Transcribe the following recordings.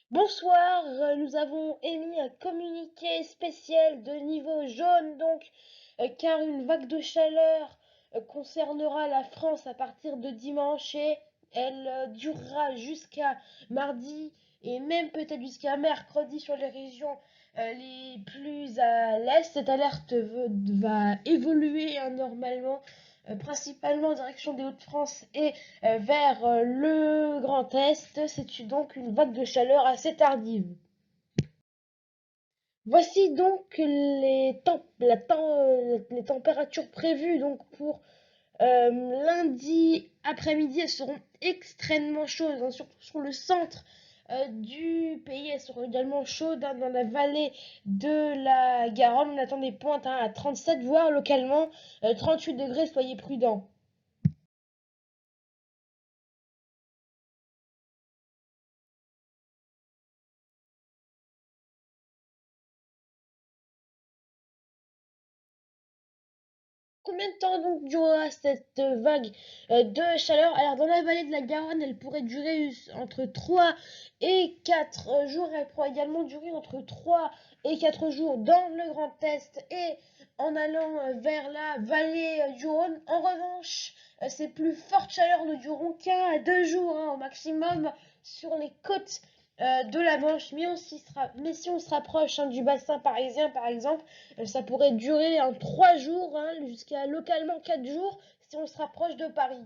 Bonsoir, nous avons émis un communiqué spécial de niveau jaune, car une vague de chaleur concernera la France à partir de dimanche et elle durera jusqu'à mardi et même peut-être jusqu'à mercredi sur les régions les plus à l'est. Cette alerte va évoluer normalement, principalement en direction des Hauts-de-France et vers le Grand Est. C'est donc une vague de chaleur assez tardive. Voici donc les températures prévues pour lundi après-midi. Elles seront extrêmement chaudes, hein, surtout sur le centre du pays. Elles seront également chaudes, hein, dans la vallée de la Garonne. On attend des pointes, hein, à 37 voire localement 38 degrés. Soyez prudents. Combien de temps donc durera cette vague de chaleur? Alors dans la vallée de la Garonne, elle pourrait durer entre 3 et 4 jours. Elle pourrait également durer entre 3 et 4 jours dans le Grand Est et en allant vers la vallée du Rhône. En revanche, ces plus fortes chaleurs ne dureront qu'un à 2 jours, hein, au maximum sur les côtes de la Manche. Mais si on se rapproche, hein, du bassin parisien par exemple, ça pourrait durer 3 jours, hein, jusqu'à localement 4 jours si on se rapproche de Paris.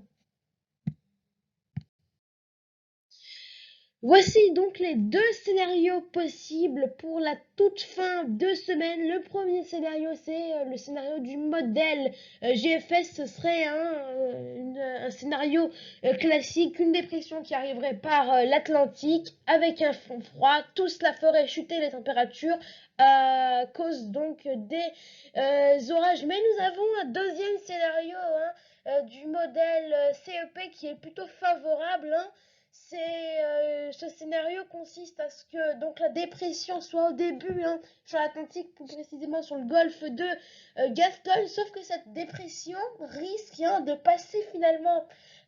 Voici donc les deux scénarios possibles pour la toute fin de semaine. Le premier scénario, c'est le scénario du modèle GFS. Ce serait un scénario classique, une dépression qui arriverait par l'Atlantique avec un front froid. Tout cela ferait chuter les températures à cause donc des orages. Mais nous avons un deuxième scénario, hein, du modèle CEP qui est plutôt favorable, hein. Ce scénario consiste à ce que donc la dépression soit au début, hein, sur l'Atlantique, plus précisément sur le golfe de Gascogne, sauf que cette dépression risque, hein, de passer finalement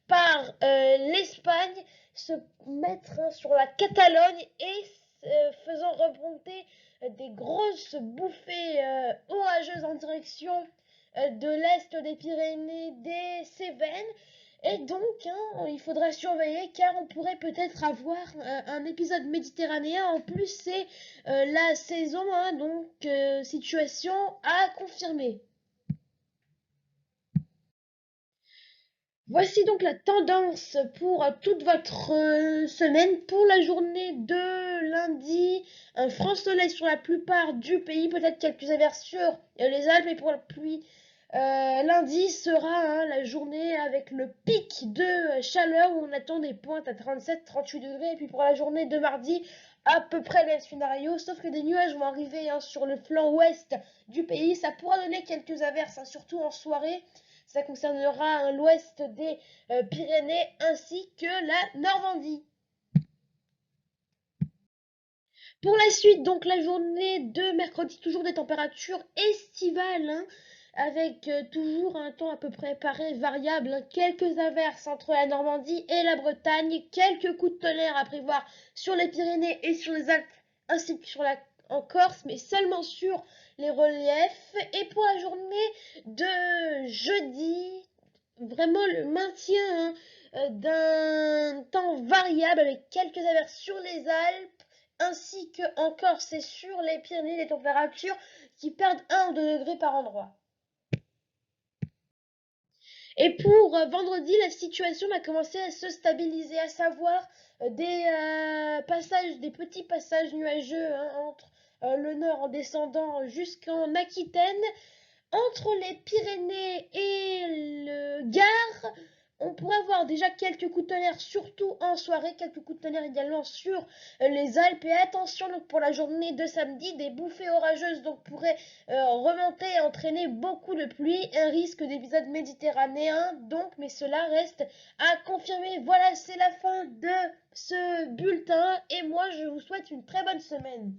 par l'Espagne, se mettre, hein, sur la Catalogne et faisant remonter des grosses bouffées orageuses en direction de l'est des Pyrénées, des Cévennes. Et donc, hein, il faudra surveiller car on pourrait peut-être avoir un épisode méditerranéen. En plus, c'est la saison, hein, situation à confirmer. Voici donc la tendance pour toute votre semaine. Pour la journée de lundi, un franc soleil sur la plupart du pays, peut-être quelques averses sur les Alpes, et pour la pluie, lundi sera, hein, la journée avec le pic de chaleur où on attend des pointes à 37-38 degrés. Et puis pour la journée de mardi, à peu près le même scénario, sauf que des nuages vont arriver, hein, sur le flanc ouest du pays. Ça pourra donner quelques averses, hein, surtout en soirée. Ça concernera, hein, l'ouest des Pyrénées ainsi que la Normandie. Pour la suite, donc la journée de mercredi, toujours des températures estivales, hein, avec toujours un temps à peu près pareil, variable, hein, quelques averses entre la Normandie et la Bretagne, quelques coups de tonnerre à prévoir sur les Pyrénées et sur les Alpes, ainsi que en Corse, mais seulement sur les reliefs. Et pour la journée de jeudi, vraiment le maintien, hein, d'un temps variable avec quelques averses sur les Alpes ainsi que en Corse et sur les Pyrénées, des températures qui perdent 1 ou 2 degrés par endroit. Et pour vendredi, la situation va commencer à se stabiliser, à savoir des petits passages nuageux, hein, entre le nord en descendant jusqu'en Aquitaine. Entre les Pyrénées et le Gard, on pourrait avoir déjà quelques coups de tonnerre, surtout en soirée, quelques coups de tonnerre également sur les Alpes. Et attention, donc pour la journée de samedi, des bouffées orageuses pourraient remonter et entraîner beaucoup de pluie, un risque d'épisode méditerranéen mais cela reste à confirmer. Voilà, c'est la fin de ce bulletin et moi je vous souhaite une très bonne semaine.